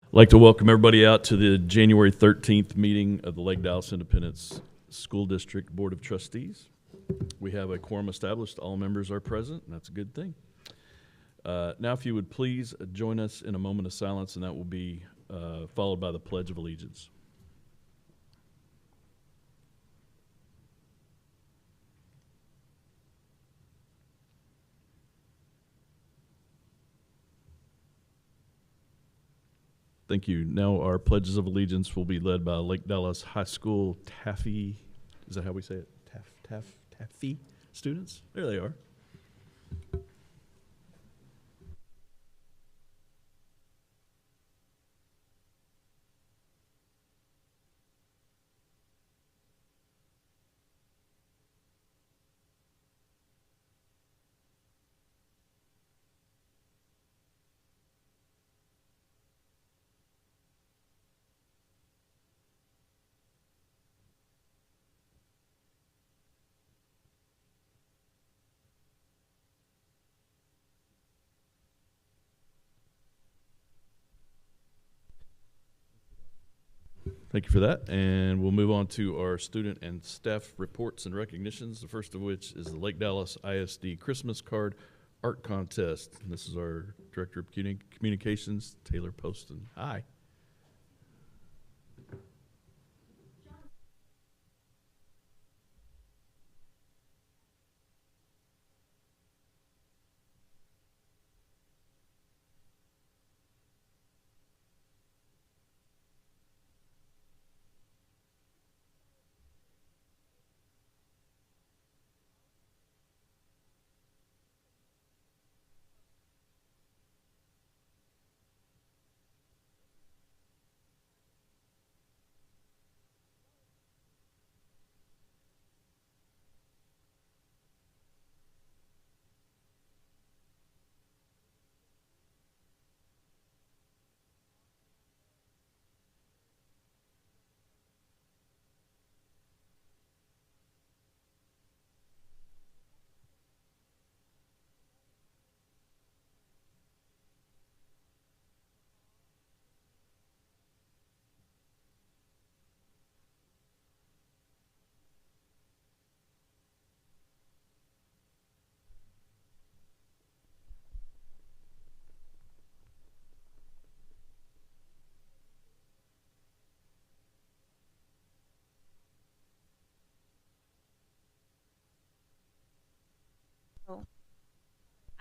I'd like to welcome everybody out to the January 13th meeting of the Lake Dallas Independence School District Board of Trustees. We have a quorum established. All members are present, and that's a good thing. Now, if you would please join us in a moment of silence, and that will be followed by the Pledge of Allegiance. Thank you. Now our pledges of allegiance will be led by Lake Dallas High School Taffy, is that how we say it? Taffy students? There they are. Thank you for that. And we'll move on to our student and staff reports and recognitions, the first of which is the Lake Dallas ISD Christmas Card Art Contest. And this is our Director of Communications, Taylor Poston. Hi.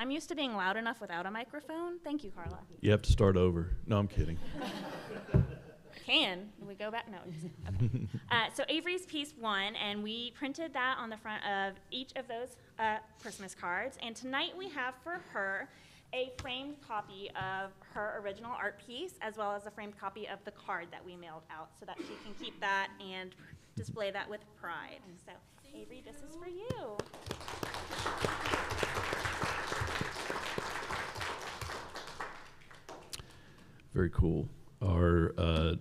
I'm used to being loud enough without a microphone. Thank you, Carla. You have to start over. No, I'm kidding. Can we go back? No. Okay. So Avery's piece won, and we printed that on the front of each of those Christmas cards. And tonight we have for her a framed copy of her original art piece, as well as a framed copy of the card that we mailed out, so that she can keep that and display that with pride. And so, Avery, this is for you. Very cool. Our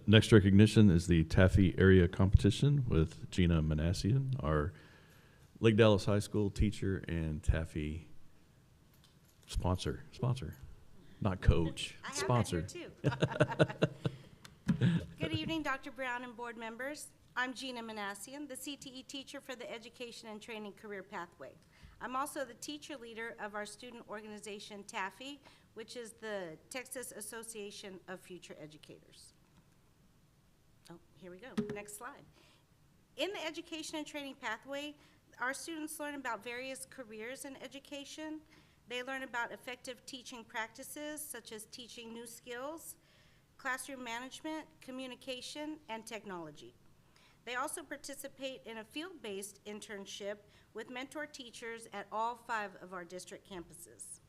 next recognition is the Taffy Area Competition with Gina Manassian, our Lake Dallas High School teacher and Taffy sponsor, not coach, I have sponsor. that here too. Good evening, Dr. Brown and board members. I'm Gina Manassian, the CTE teacher for the Education and Training Career Pathway. I'm also the teacher leader of our student organization, Taffy, which is the Texas Association of Future Educators. Oh, here we go. Next slide. In the Education and Training Pathway, our students learn about various careers in education. They learn about effective teaching practices, such as teaching new skills, classroom management, communication, and technology. They also participate in a field-based internship with mentor teachers at all 5 of our district campuses.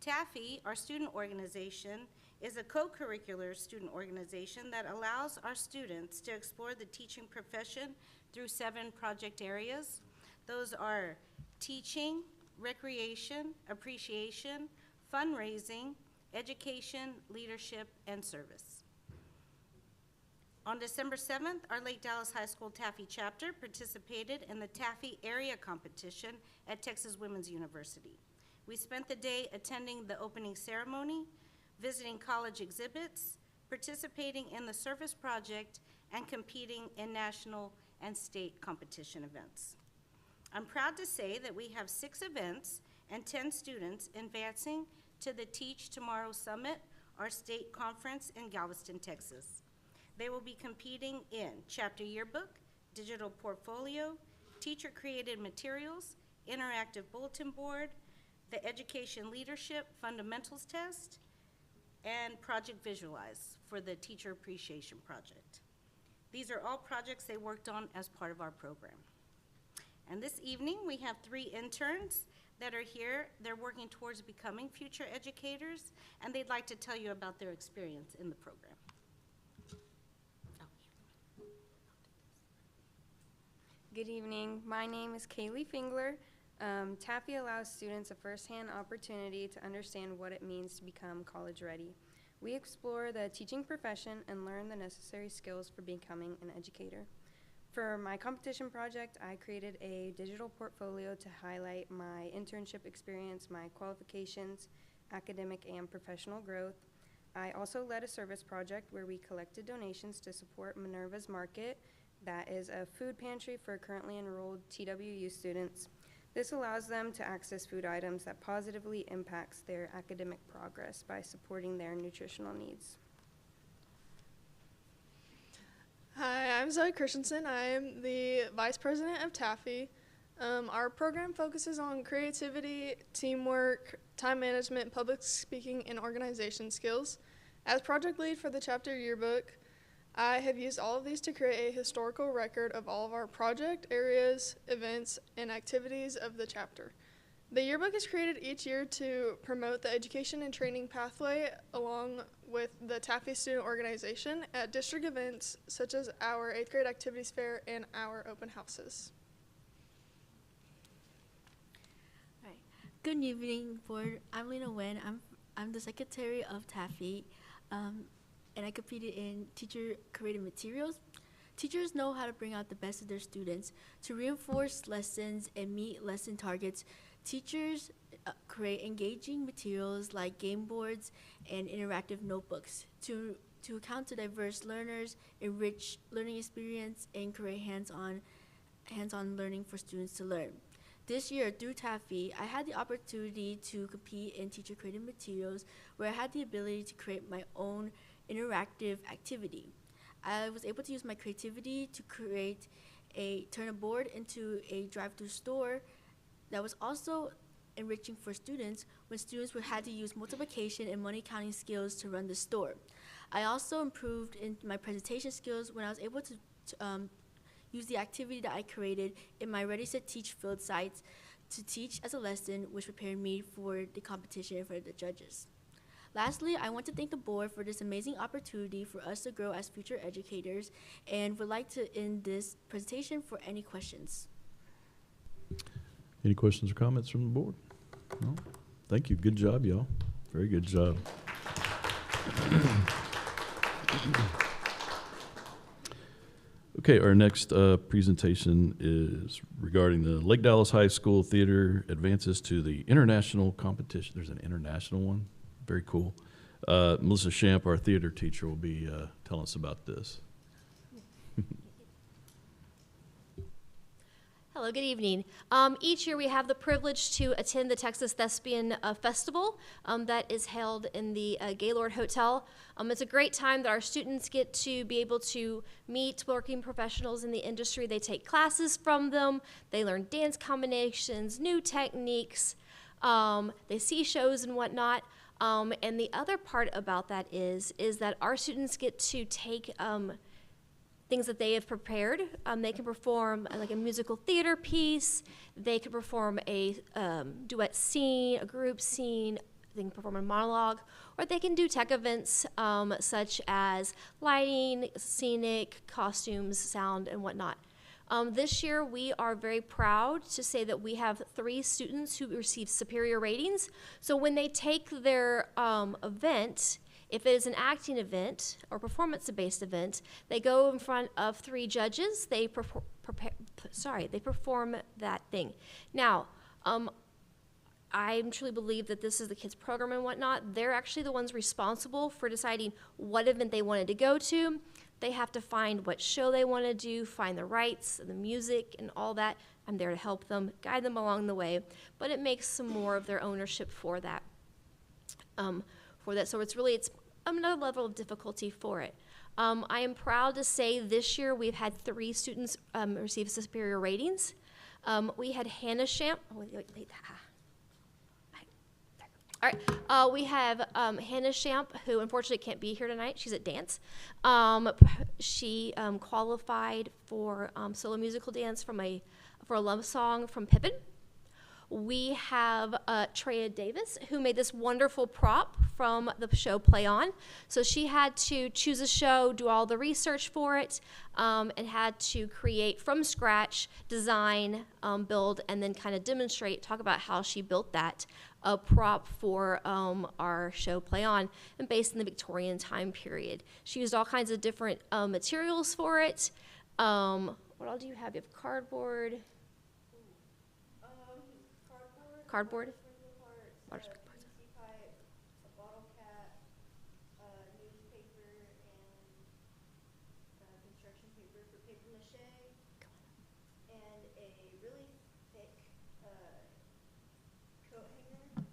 Taffy, our student organization, is a co-curricular student organization that allows our students to explore the teaching profession through 7 project areas. Those are teaching, recreation, appreciation, fundraising, education, leadership, and service. On December 7th, our Lake Dallas High School Taffy chapter participated in the Taffy Area Competition at Texas Women's University. We spent the day attending the opening ceremony, visiting college exhibits, participating in the service project, and competing in national and state competition events. I'm proud to say that we have 6 events and 10 students advancing to the Teach Tomorrow Summit, our state conference in Galveston, Texas. They will be competing in chapter yearbook, digital portfolio, teacher-created materials, interactive bulletin board, the education leadership fundamentals test, and project visualize for the teacher appreciation project. These are all projects they worked on as part of our program. And this evening, we have 3 interns that are here. They're working towards becoming future educators, and they'd like to tell you about their experience in the program. Good evening. My name is Kaylee Fingler. TAFE allows students a first-hand opportunity to understand what it means to become college ready. We explore the teaching profession and learn the necessary skills for becoming an educator. For my competition project, I created a digital portfolio to highlight my internship experience, my qualifications, academic and professional growth. I also led a service project where we collected donations to support Minerva's Market. That is a food pantry for currently enrolled TWU students. This allows them to access food items that positively impacts their academic progress by supporting their nutritional needs. Hi, I'm Zoe Christensen. I am the Vice President of TAFE. Our program focuses on creativity, teamwork, time management, public speaking, and organization skills. As project lead for the chapter yearbook, I have used all of these to create a historical record of all of our project areas, events, and activities of the chapter. The yearbook is created each year to promote the education and training pathway along with the TAFE student organization at district events such as our 8th grade activities fair and our open houses. All right. Good evening, board. I'm Lena Wen. I'm the secretary of TAFE. And I competed in teacher-created materials. Teachers know how to bring out the best of their students. To reinforce lessons and meet lesson targets, teachers create engaging materials like game boards and interactive notebooks to account to diverse learners, enrich learning experience, and create hands-on learning for students to learn. This year, through TAFE, I had the opportunity to compete in teacher-created materials where I had the ability to create my own interactive activity. I was able to use my creativity to turn a board into a drive-through store that was also enriching for students when students had to use multiplication and money counting skills to run the store. I also improved in my presentation skills when I was able to use the activity that I created in my Ready, Set, Teach field sites to teach as a lesson, which prepared me for the competition for the judges. Lastly, I want to thank the board for this amazing opportunity for us to grow as future educators and would like to end this presentation for any questions. Any questions or comments from the board? No? Thank you. Good job, y'all. Very good job. Okay, our next presentation is regarding the Lake Dallas High School Theater advances to the international competition. There's an international one. Very cool. Melissa Shamp, our theater teacher, will be telling us about this. Hello, good evening. Each year we have the privilege to attend the Texas Thespian Festival that is held in the Gaylord Hotel. It's a great time that our students get to be able to meet working professionals in the industry. They take classes from them. They learn dance combinations, new techniques. They see shows and whatnot. And the other part about that is that our students get to take things that they have prepared. They can perform like a musical theater piece. They can perform a duet scene, a group scene. They can perform a monologue, or they can do tech events such as lighting, scenic, costumes, sound, and whatnot. This year, we are very proud to say that we have 3 students who received superior ratings. So when they take their event, if it is an acting event or performance-based event, they go in front of 3 judges. They perform that thing. Now, I truly believe that this is the kids' program and whatnot. They're actually the ones responsible for deciding what event they wanted to go to. They have to find what show they want to do, find the rights, the music, and all that. I'm there to help them, guide them along the way, but it makes some more of their ownership for that. So it's another level of difficulty for it. I am proud to say this year we've had 3 students receive superior ratings. We had Hannah Shamp. Oh, wait. All right, we have Hannah Shamp, who unfortunately can't be here tonight. She's at dance. She qualified for solo musical dance for a love song from Pippin. We have Treya Davis, who made this wonderful prop from the show Play On. So she had to choose a show, do all the research for it, and had to create from scratch, design, build, and then kind of demonstrate, talk about how she built that a prop for our show Play On, and based in the Victorian time period. She used all kinds of different materials for it. What all do you have? You have cardboard. Cardboard? Water spring parts. A bottle cap, newspaper, and construction paper for paper mache, and a really thick coat hanger,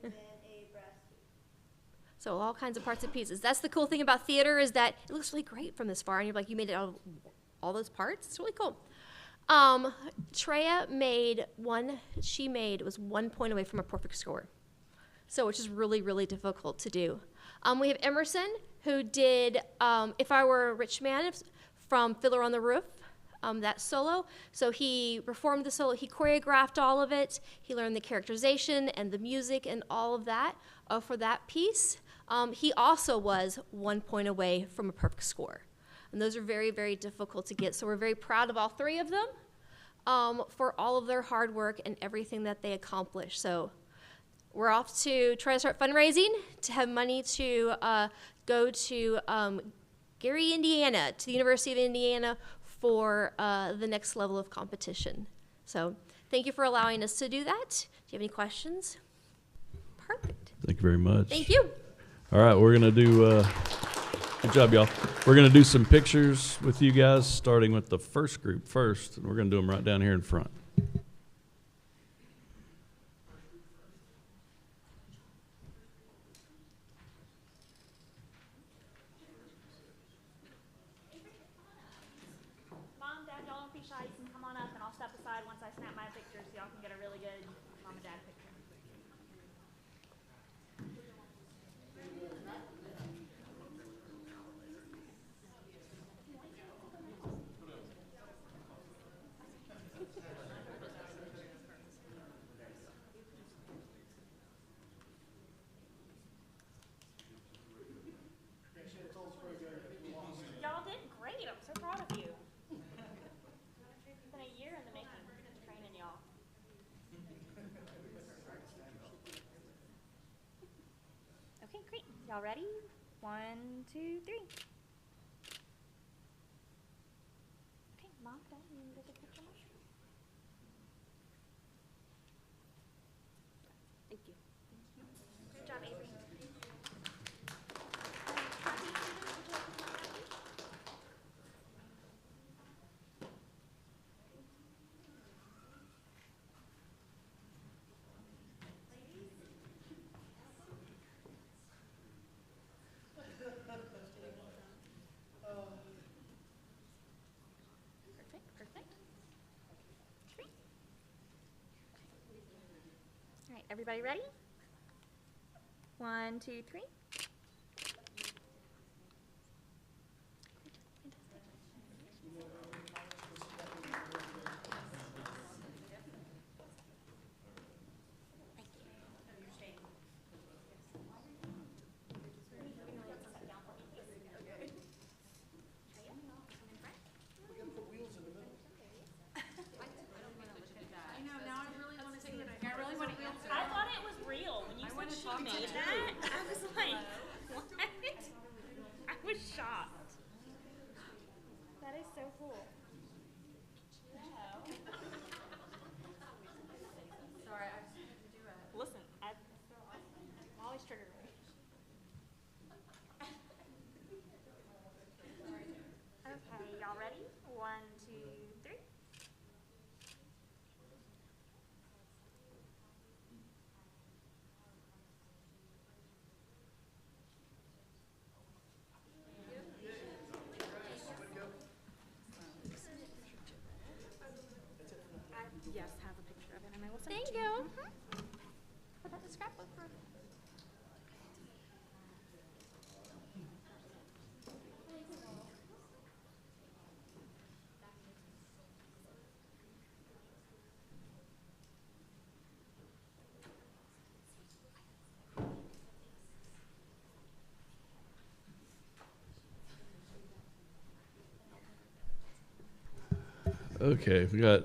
and then a brass tube. So all kinds of parts and pieces. That's the cool thing about theater, is that it looks really great from this far, and you're like, you made it out of all those parts? It's really cool. Treya made it was 1 point away from a perfect score. So, which is really, really difficult to do. We have Emerson, who did If I Were a Rich Man from Fiddler on the Roof, that solo. So he performed the solo, he choreographed all of it, he learned the characterization and the music and all of that for that piece. He also was 1 point away from a perfect score. And those are very, very difficult to get. So we're very proud of all 3 of them for all of their hard work and everything that they accomplished. So we're off to try to start fundraising to have money to go to Gary, Indiana, to the University of Indiana for the next level of competition. So thank you for allowing us to do that. Do you have any questions? Perfect. Thank you very much. Thank you. All right, we're going to do, good job, y'all. We're going to do some pictures with you guys, starting with the first group first, and we're going to do them right down here in front. Mom, Dad, y'all don't be shy. You can come on up, and I'll step aside once I snap my picture so y'all can get a really good mom and dad picture. Y'all did great. I'm so proud of you. It's been a year in the making, training y'all. Okay, great. Y'all ready? 1, 2, 3. Okay, Mom, Dad, you need to take a picture now? Thank you. Good job, Avery. Perfect. Great. All right, everybody ready? 1, 2, 3. I thought it was real when you said she made that. I was like, what? I was shocked. That is so cool. Sorry, did you Put that to scrapbook for- Okay, we got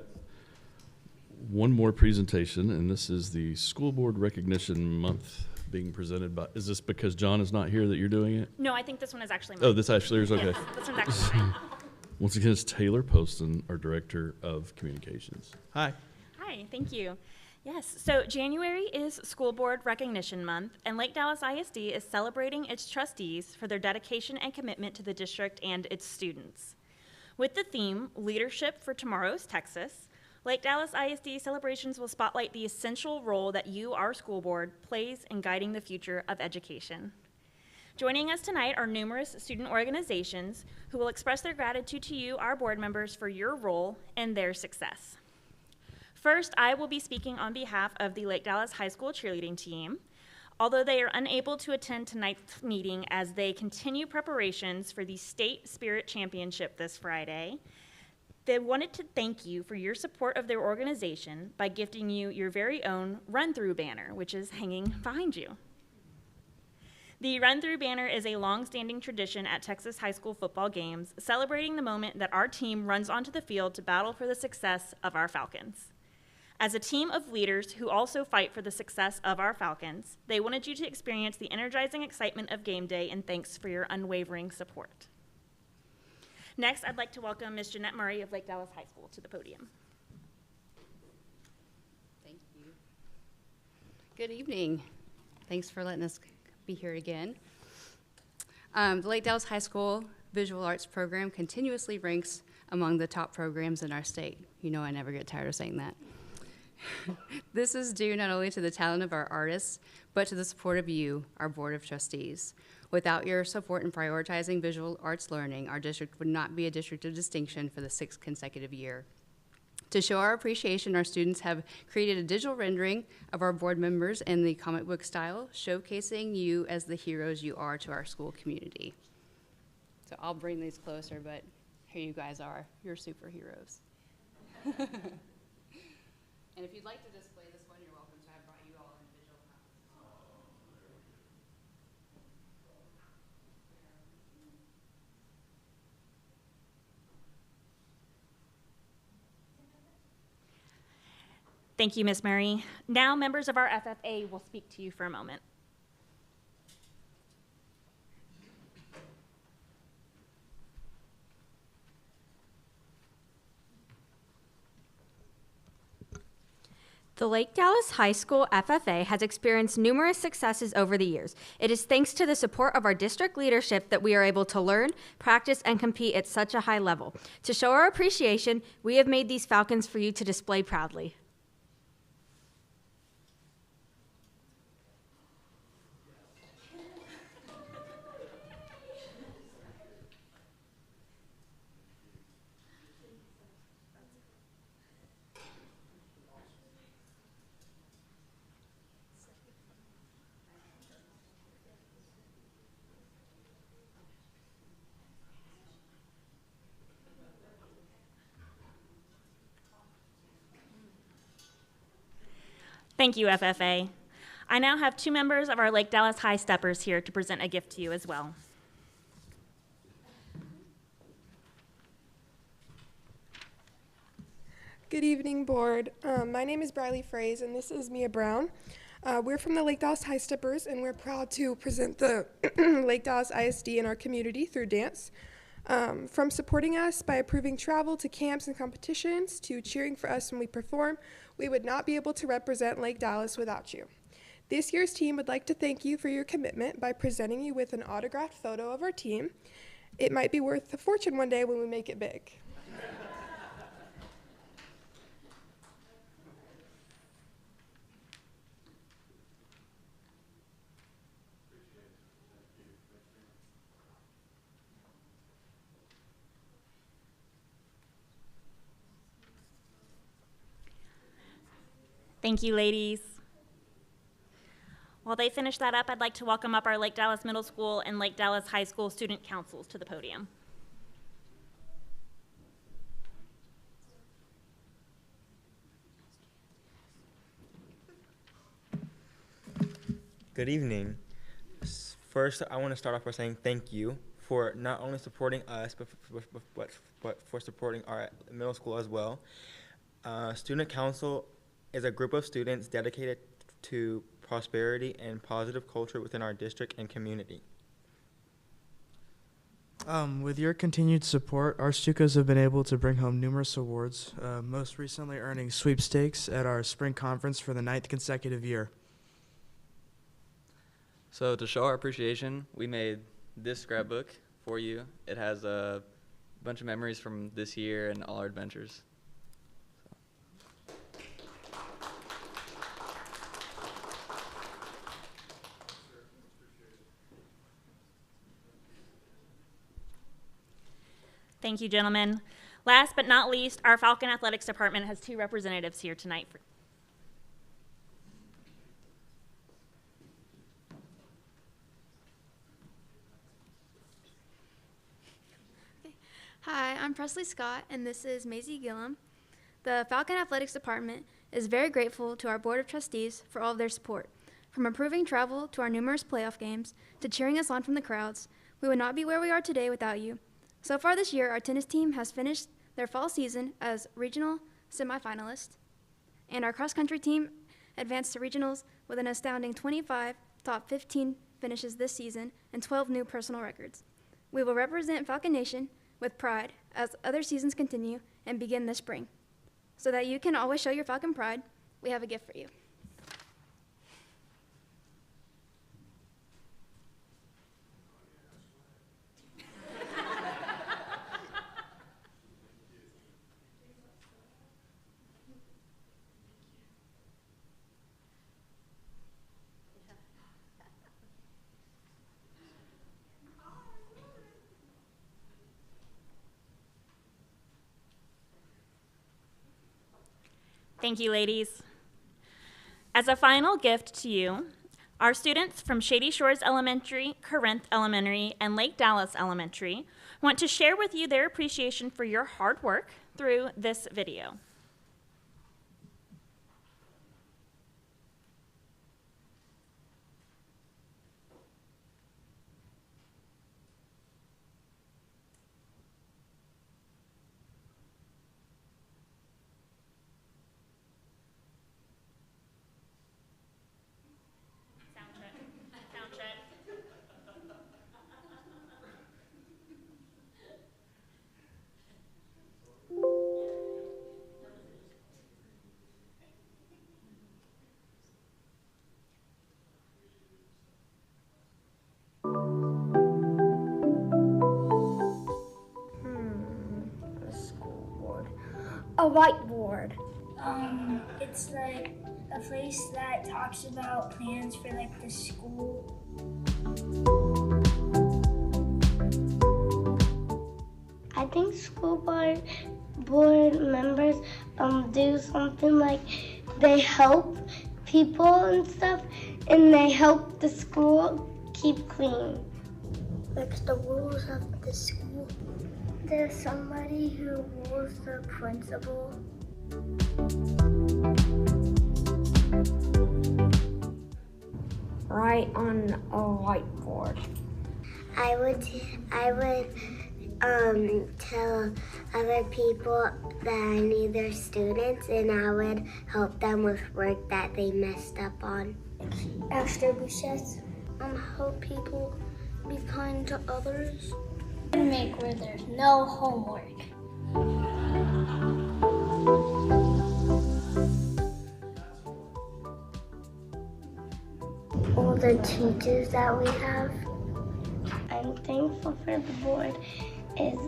one more presentation, and this is the School Board Recognition Month being presented by, is this because John is not here that you're doing it? No, I think this one is actually mine. Oh, this actually is, okay. Yes, this one's actually mine. Once again, it's Taylor Poston, our Director of Communications. Hi. Hi, thank you. Yes, so January is School Board Recognition Month, and Lake Dallas ISD is celebrating its trustees for their dedication and commitment to the district and its students. With the theme, Leadership for Tomorrow's Texas, Lake Dallas ISD celebrations will spotlight the essential role that you, our school board, plays in guiding the future of education. Joining us tonight are numerous student organizations who will express their gratitude to you, our board members, for your role and their success. First, I will be speaking on behalf of the Lake Dallas High School cheerleading team. Although they are unable to attend tonight's meeting as they continue preparations for the State Spirit Championship this Friday, they wanted to thank you for your support of their organization by gifting you your very own run-through banner, which is hanging behind you. The run-through banner is a long-standing tradition at Texas high school football games, celebrating the moment that our team runs onto the field to battle for the success of our Falcons. As a team of leaders who also fight for the success of our Falcons, they wanted you to experience the energizing excitement of game day, and thanks for your unwavering support. Next, I'd like to welcome Ms. Jeanette Murray of Lake Dallas High School to the podium. Thank you. Good evening. Thanks for letting us be here again. The Lake Dallas High School Visual Arts program continuously ranks among the top programs in our state. You know I never get tired of saying that. This is due not only to the talent of our artists, but to the support of you, our Board of Trustees. Without your support in prioritizing visual arts learning, our district would not be a district of distinction for the 6th consecutive year. To show our appreciation, our students have created a digital rendering of our board members in the comic book style, showcasing you as the heroes you are to our school community. So I'll bring these closer, but here you guys are. You're superheroes. And if you'd like to display this one, you're welcome to. I brought you all individual copies. Thank you, Ms. Murray. Now, members of our FFA will speak to you for a moment. The Lake Dallas High School FFA has experienced numerous successes over the years. It is thanks to the support of our district leadership that we are able to learn, practice, and compete at such a high level. To show our appreciation, we have made these Falcons for you to display proudly. Thank you, FFA. I now have 2 members of our Lake Dallas High Steppers here to present a gift to you as well. Good evening, board. My name is Briley Fraze, and this is Mia Brown. We're from the Lake Dallas High Steppers, and we're proud to present the Lake Dallas ISD in our community through dance. From supporting us by approving travel to camps and competitions to cheering for us when we perform, we would not be able to represent Lake Dallas without you. This year's team would like to thank you for your commitment by presenting you with an autographed photo of our team. It might be worth a fortune one day when we make it big. Thank you, ladies. While they finish that up, I'd like to welcome up our Lake Dallas Middle School and Lake Dallas High School student councils to the podium. Good evening. First, I want to start off by saying thank you for not only supporting us, but for supporting our middle school as well. Student Council is a group of students dedicated to prosperity and positive culture within our district and community. With your continued support, our Stukas have been able to bring home numerous awards, most recently earning sweepstakes at our spring conference for the 9th consecutive year. So to show our appreciation, we made this scrapbook for you. It has a bunch of memories from this year and all our adventures. Thank you, gentlemen. Last but not least, our Falcon Athletics Department has 2 representatives here tonight. Hi, I'm Presley Scott, and this is Maisie Gillum. The Falcon Athletics Department is very grateful to our Board of Trustees for all of their support. From approving travel to our numerous playoff games to cheering us on from the crowds, we would not be where we are today without you. So far this year, our tennis team has finished their fall season as regional semifinalists, and our cross-country team advanced to regionals with an astounding 25 top 15 finishes this season and 12 new personal records. We will represent Falcon Nation with pride as other seasons continue and begin this spring. So that you can always show your Falcon pride, we have a gift for you. Thank you, ladies. As a final gift to you, our students from Shady Shores Elementary, Corinth Elementary, and Lake Dallas Elementary want to share with you their appreciation for your hard work through this video. Sound check. A school board. A whiteboard. It's like a place that talks about plans for like the school. I think school board members do something like they help people and stuff, and they help the school keep clean. Like the rules of the school. There's somebody who rules the principal. Write on a whiteboard. I would tell other people that I need their students, and I would help them with work that they messed up on. Extra buches. Help people be kind to others. And make where there's no homework. All the teachers that we have. I'm thankful for the board is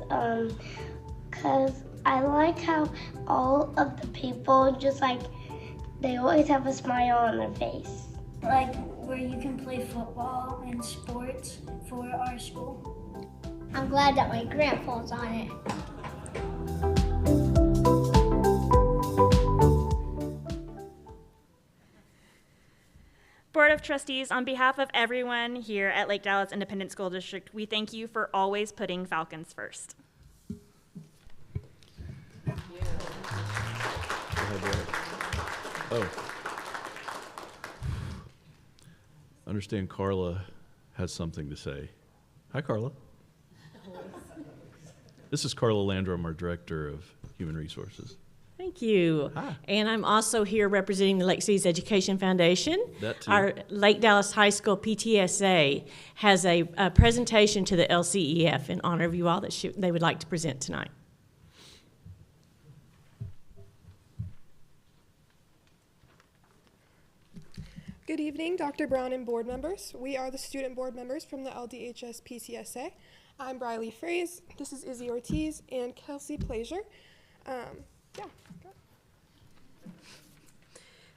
because I like how all of the people just like they always have a smile on their face. Like where you can play football and sports for our school. I'm glad that my grandpa's on it. of Trustees, on behalf of everyone here at Lake Dallas Independent School District, we thank you for always putting Falcons first. Oh. I understand Carla has something to say. Hi, Carla. This is Carla Landrum, our Director of Human Resources. Thank you. Hi. And I'm also here representing the Lake Cities Education Foundation. That too. Our Lake Dallas High School PTSA has a presentation to the LCEF in honor of you all that they would like to present tonight. Good evening, Dr. Brown and board members. We are the student board members from the LDHS PTSA. I'm Briley Fraze, this is Izzy Ortiz, and Kelsey Plaisure.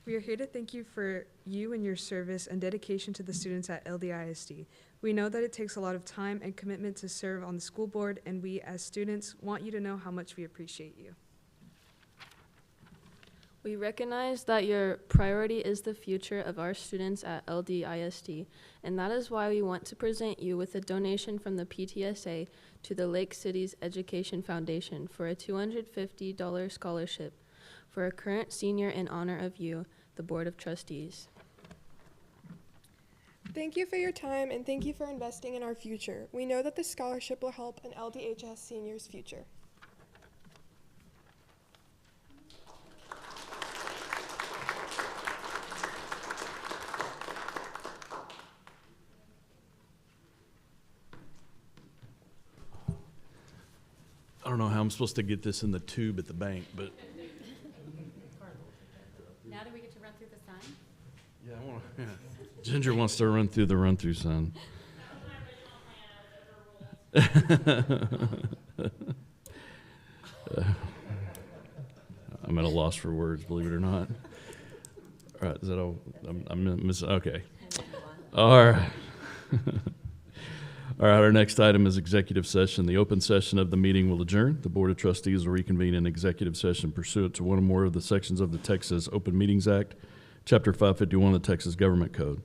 We are here to thank you for you and your service and dedication to the students at LDISD. We know that it takes a lot of time and commitment to serve on the school board, and we as students want you to know how much we appreciate you. We recognize that your priority is the future of our students at LDISD, and that is why we want to present you with a donation from the PTSA to the Lake Cities Education Foundation for a $250 scholarship for a current senior in honor of you, the Board of Trustees. Thank you for your time and thank you for investing in our future. We know that this scholarship will help an LDHS senior's future. I don't know how I'm supposed to get this in the tube at the bank, but. Now do we get to run through the sign? Yeah, I want to. Yeah. Ginger wants to run through the run-through sign. I'm at a loss for words, believe it or not. All right, is that all? I'm missing. Okay. All right. All right, our next item is executive session. The open session of the meeting will adjourn. The Board of Trustees will reconvene in executive session pursuant to one or more of the sections of the Texas Open Meetings Act, Chapter 551 of the Texas Government Code.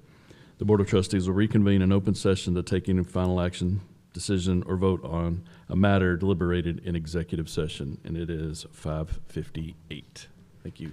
The Board of Trustees will reconvene in open session to take any final action, decision, or vote on a matter deliberated in executive session, and it is 5:58. Thank you.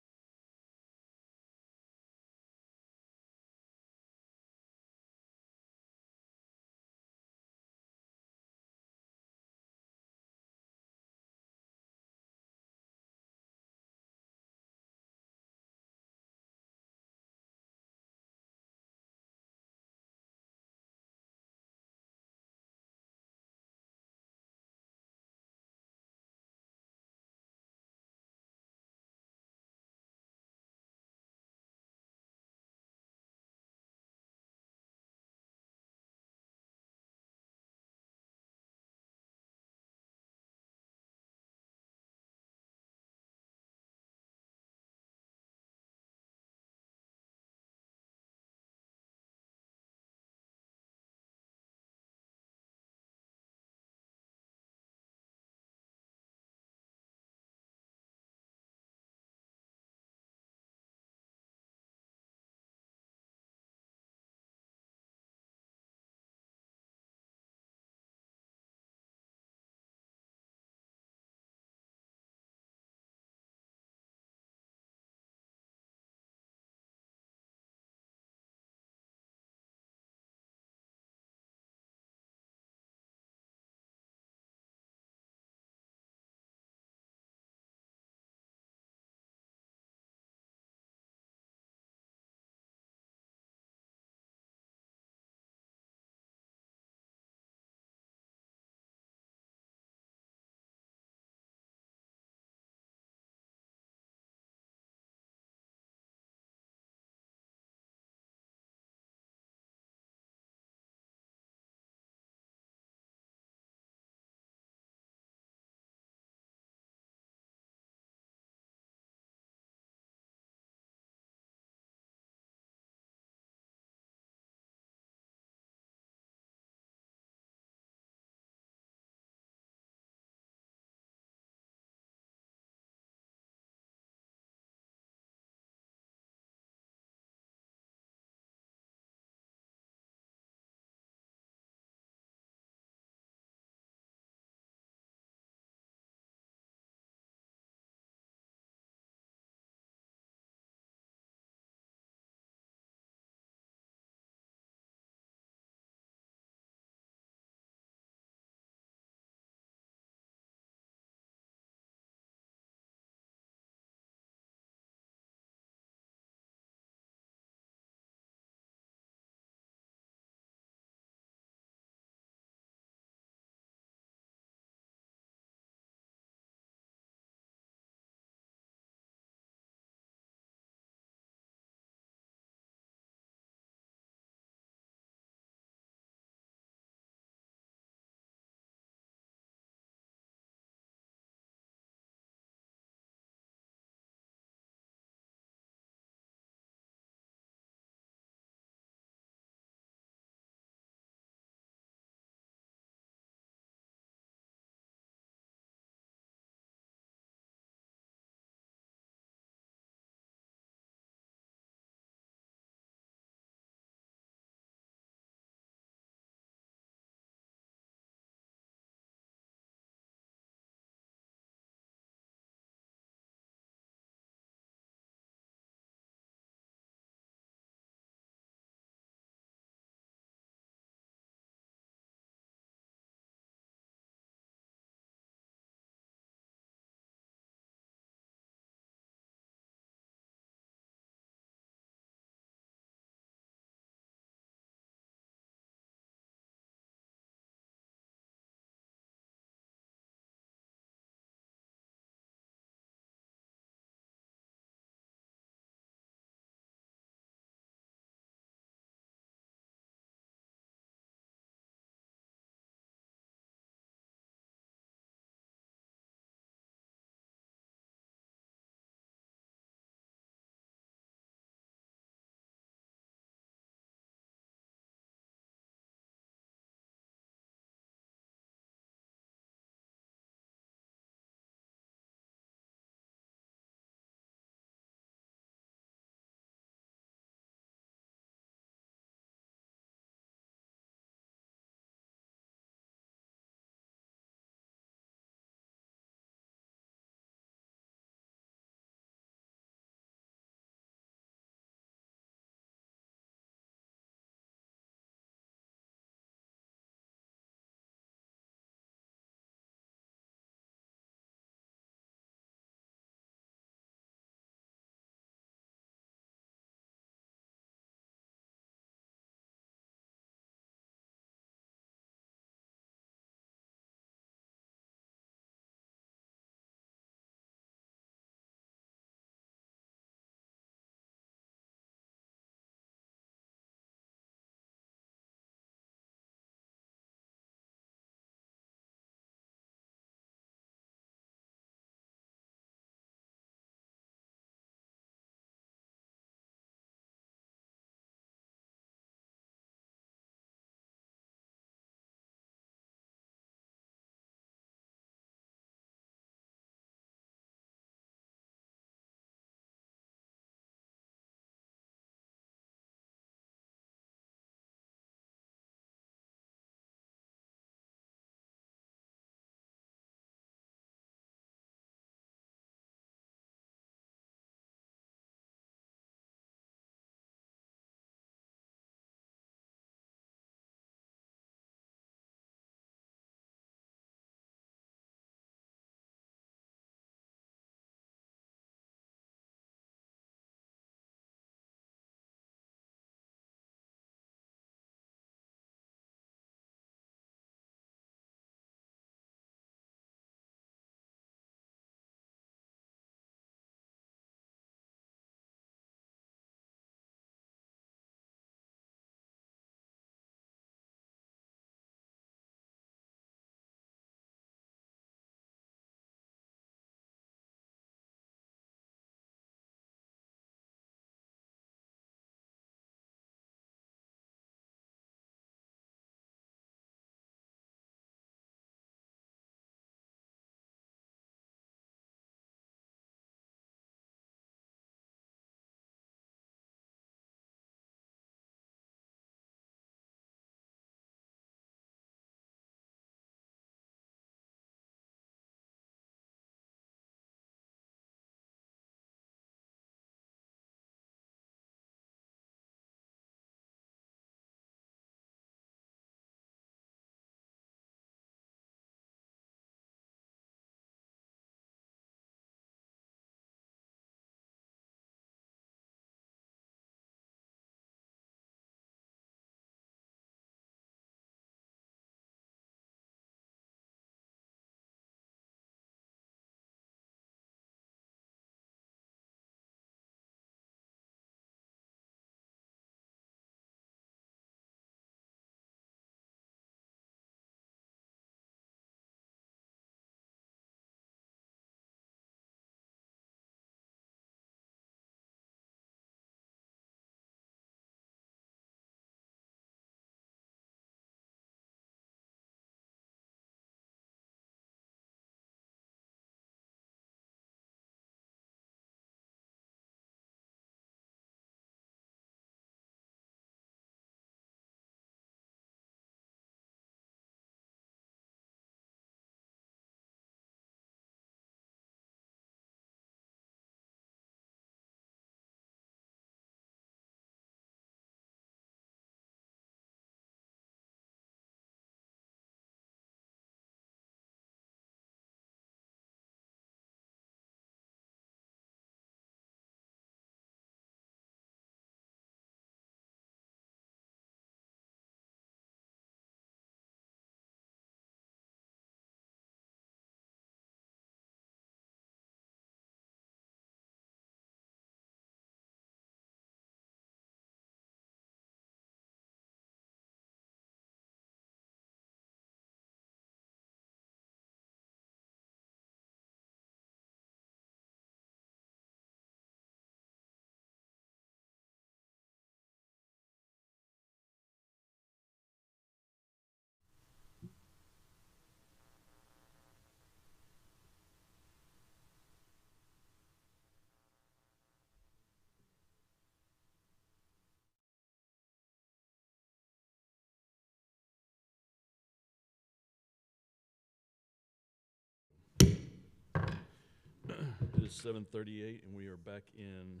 is 7:38, and we are back in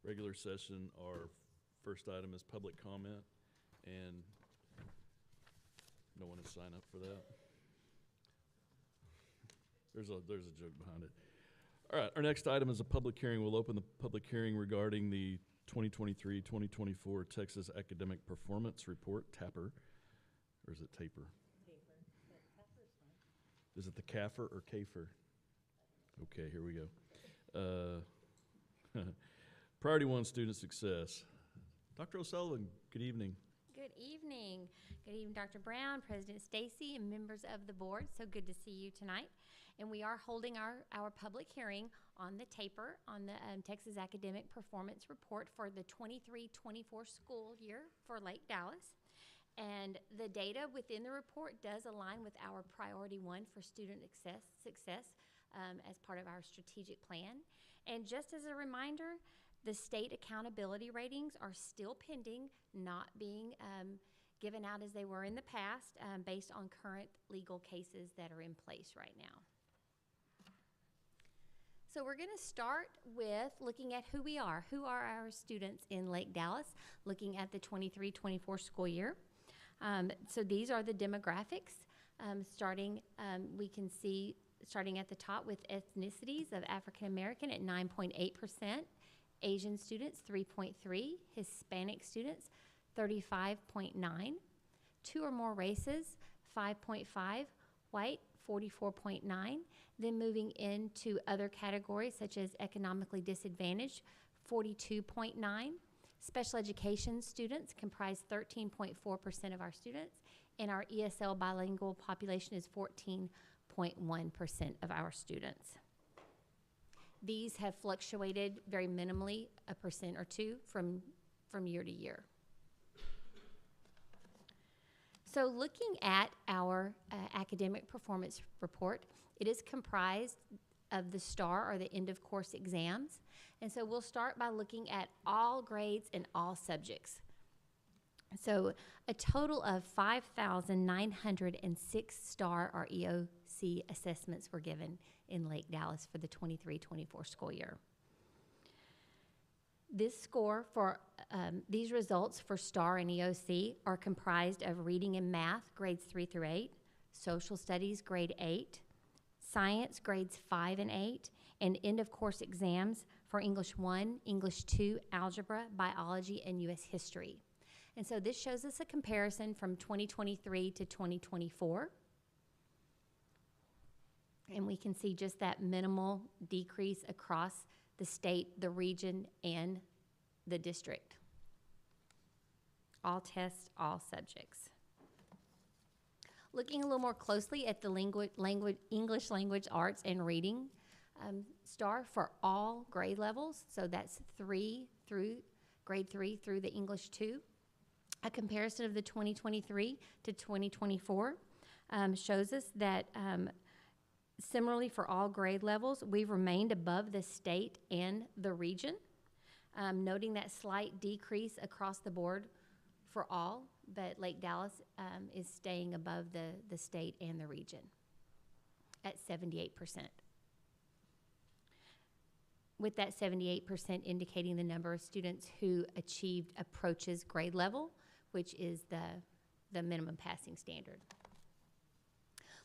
regular session. Our first item is public comment, and no one has signed up for that. There's a joke behind it. All right, our next item is a public hearing. We'll open the public hearing regarding the 2023-2024 Texas Academic Performance Report, TAPR. Or is it TAPR? Is it the CAFR or CAFR? Okay, here we go. Priority 1, student success. Dr. O'Sullivan, good evening. Good evening. Good evening, Dr. Brown, President Stacy, and members of the board. So good to see you tonight. And we are holding our public hearing on the TAPR, on the Texas Academic Performance Report for the 23-24 school year for Lake Dallas. And the data within the report does align with our priority 1 for student success as part of our strategic plan. And just as a reminder, the state accountability ratings are still pending, not being given out as they were in the past based on current legal cases that are in place right now. So we're going to start with looking at who we are. Who are our students in Lake Dallas, looking at the 23-24 school year. So these are the demographics. We can see starting at the top with ethnicities of African American at 9.8%, Asian students 3.3%, Hispanic students 35.9%, 2 or more races 5.5%, white 44.9%, then moving into other categories such as economically disadvantaged 42.9%. Special education students comprise 13.4% of our students, and our ESL bilingual population is 14.1% of our students. These have fluctuated very minimally, 1% or 2% from year to year. So looking at our academic performance report, it is comprised of the STAR, or the end of course exams. And so we'll start by looking at all grades and all subjects. So a total of 5,906 STAR or EOC assessments were given in Lake Dallas for the 23-24 school year. This score for these results for STAR and EOC are comprised of reading and math, grades 3 through 8, social studies, grade 8, science, grades 5 and 8, and end-of-course exams for English 1, English 2, algebra, biology, and U.S. history. And so this shows us a comparison from 2023 to 2024. And we can see just that minimal decrease across the state, the region, and the district. All tests, all subjects. Looking a little more closely at the English language arts and reading STAR for all grade levels, so that's grade 3 through the English 2. A comparison of the 2023 to 2024 shows us that similarly for all grade levels, we've remained above the state and the region, noting that slight decrease across the board for all, but Lake Dallas is staying above the state and the region at 78%. With that 78% indicating the number of students who achieved approaches grade level, which is the minimum passing standard.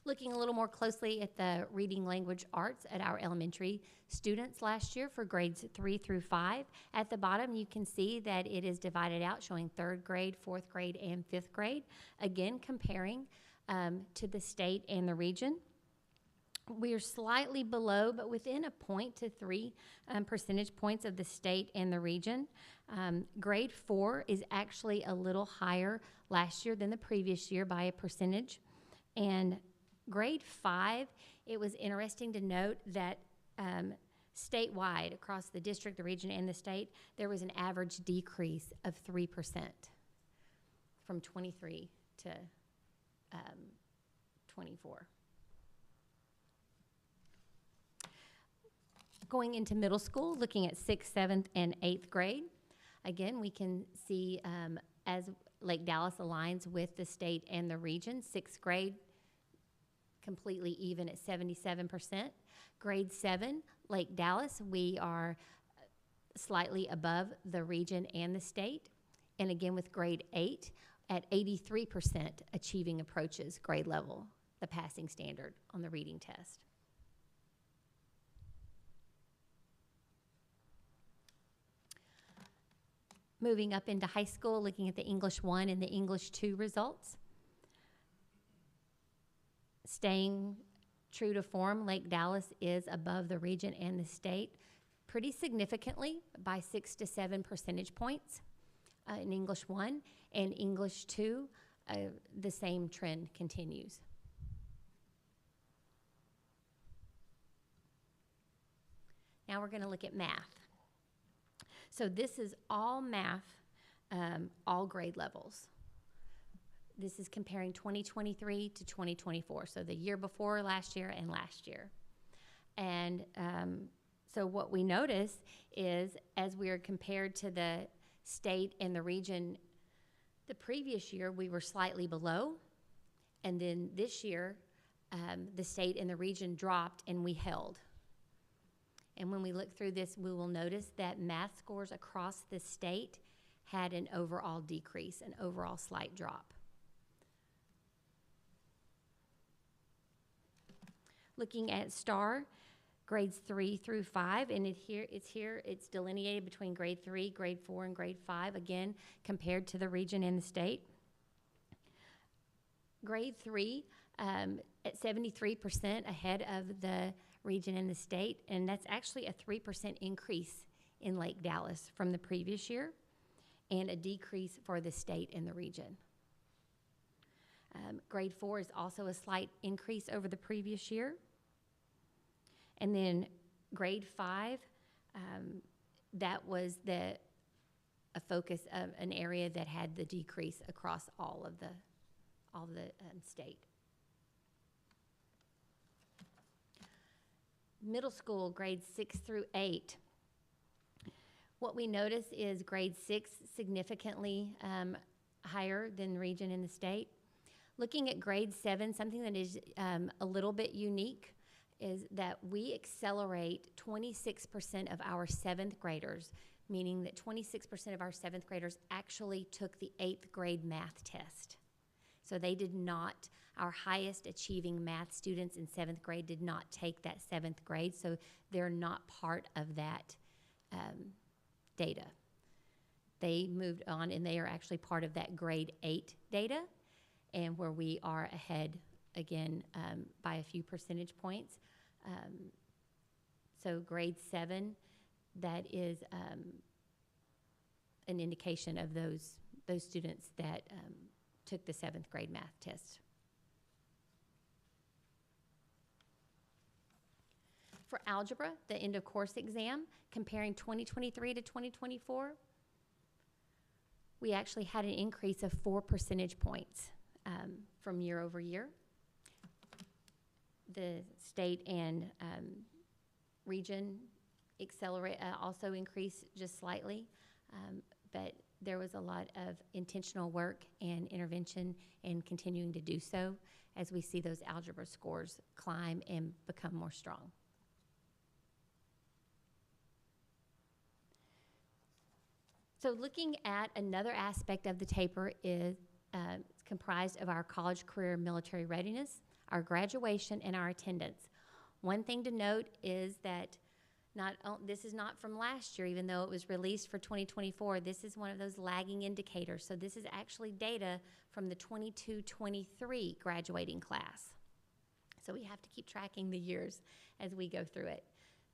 Looking a little more closely at the reading language arts at our elementary students last year for grades 3 through 5. At the bottom, you can see that it is divided out, showing 3rd grade, 4th grade, and 5th grade. Again, comparing to the state and the region. We are slightly below, but within 1 to 3 percentage points of the state and the region. Grade 4 is actually a little higher last year than the previous year by a percentage. And grade 5, it was interesting to note that statewide, across the district, the region, and the state, there was an average decrease of 3% from 23 to 24. Going into middle school, looking at 6th, 7th, and 8th grade, again, we can see as Lake Dallas aligns with the state and the region, 6th grade completely even at 77%. Grade 7, Lake Dallas, we are slightly above the region and the state. And again, with grade 8, at 83% achieving approaches grade level, the passing standard on the reading test. Moving up into high school, looking at the English 1 and the English 2 results. Staying true to form, Lake Dallas is above the region and the state pretty significantly by 6 to 7 percentage points in English 1, and English 2, the same trend continues. Now we're going to look at math. So this is all math, all grade levels. This is comparing 2023 to 2024, so the year before last year and last year. And so what we notice is, as we are compared to the state and the region, the previous year we were slightly below, and then this year the state and the region dropped and we held. And when we look through this, we will notice that math scores across the state had an overall decrease, an overall slight drop. Looking at STAR, grades 3 through 5, and it's delineated between grade 3, grade 4, and grade 5, again, compared to the region and the state. Grade 3 at 73% ahead of the region and the state, and that's actually a 3% increase in Lake Dallas from the previous year, and a decrease for the state and the region. Grade 4 is also a slight increase over the previous year. And then grade 5, that was a focus of an area that had the decrease across all of the state. Middle school, grades 6 through 8. What we notice is grade 6 significantly higher than the region and the state. Looking at grade 7, something that is a little bit unique is that we accelerate 26% of our 7th graders, meaning that 26% of our 7th graders actually took the 8th grade math test. So they did not, our highest achieving math students in 7th grade did not take that 7th grade, so they're not part of that data. They moved on and they are actually part of that grade 8 data, and where we are ahead again by a few percentage points. So grade 7, that is an indication of those students that took the 7th grade math test. For algebra, the end of course exam, comparing 2023 to 2024, we actually had an increase of 4 percentage points from year over year. The state and region also increased just slightly, but there was a lot of intentional work and intervention and continuing to do so as we see those algebra scores climb and become more strong. So looking at another aspect of the taper is comprised of our college, career, military readiness, our graduation, and our attendance. One thing to note is that this is not from last year, even though it was released for 2024. This is one of those lagging indicators. So this is actually data from the 22-23 graduating class. So we have to keep tracking the years as we go through it.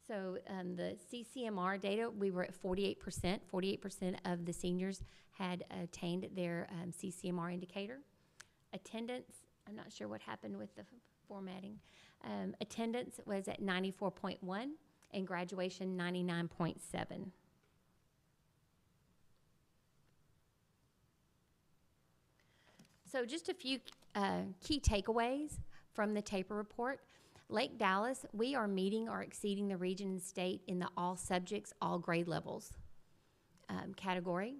So the CCMR data, we were at 48%. 48% of the seniors had attained their CCMR indicator. Attendance, I'm not sure what happened with the formatting. Attendance was at 94.1 and graduation 99.7. So just a few key takeaways from the taper report. Lake Dallas, we are meeting or exceeding the region and state in the all subjects, all grade levels category.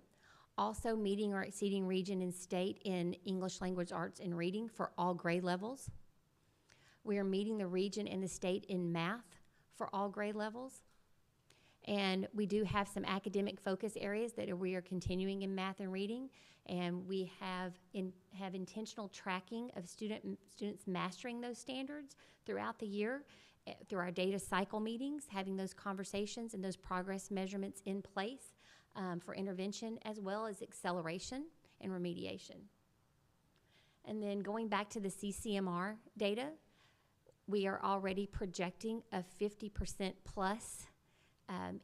Also meeting or exceeding region and state in English language arts and reading for all grade levels. We are meeting the region and the state in math for all grade levels. And we do have some academic focus areas that we are continuing in math and reading, and we have intentional tracking of students mastering those standards throughout the year through our data cycle meetings, having those conversations and those progress measurements in place for intervention as well as acceleration and remediation. And then going back to the CCMR data, we are already projecting a 50% plus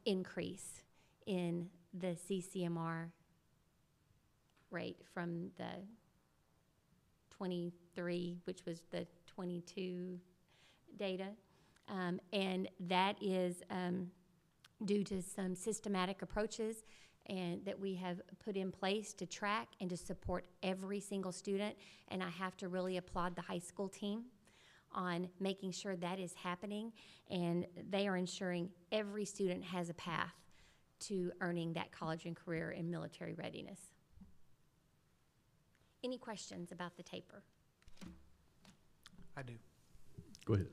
increase in the CCMR rate from the 23, which was the 22 data. And that is due to some systematic approaches and that we have put in place to track and to support every single student. And I have to really applaud the high school team on making sure that is happening, and they are ensuring every student has a path to earning that college and career and military readiness. Any questions about the taper? I do. Go ahead.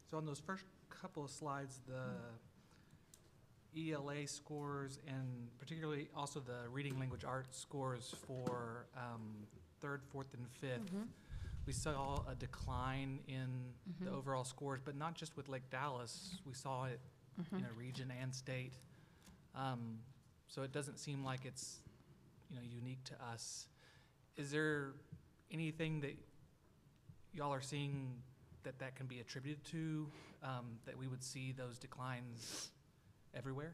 So on those first couple of slides, the ELA scores and particularly also the reading language arts scores for 3rd, 4th, and 5th, we saw a decline in the overall scores, but not just with Lake Dallas. We saw it, region and state. So it doesn't seem like it's, unique to us. Is there anything that y'all are seeing that can be attributed to, that we would see those declines everywhere?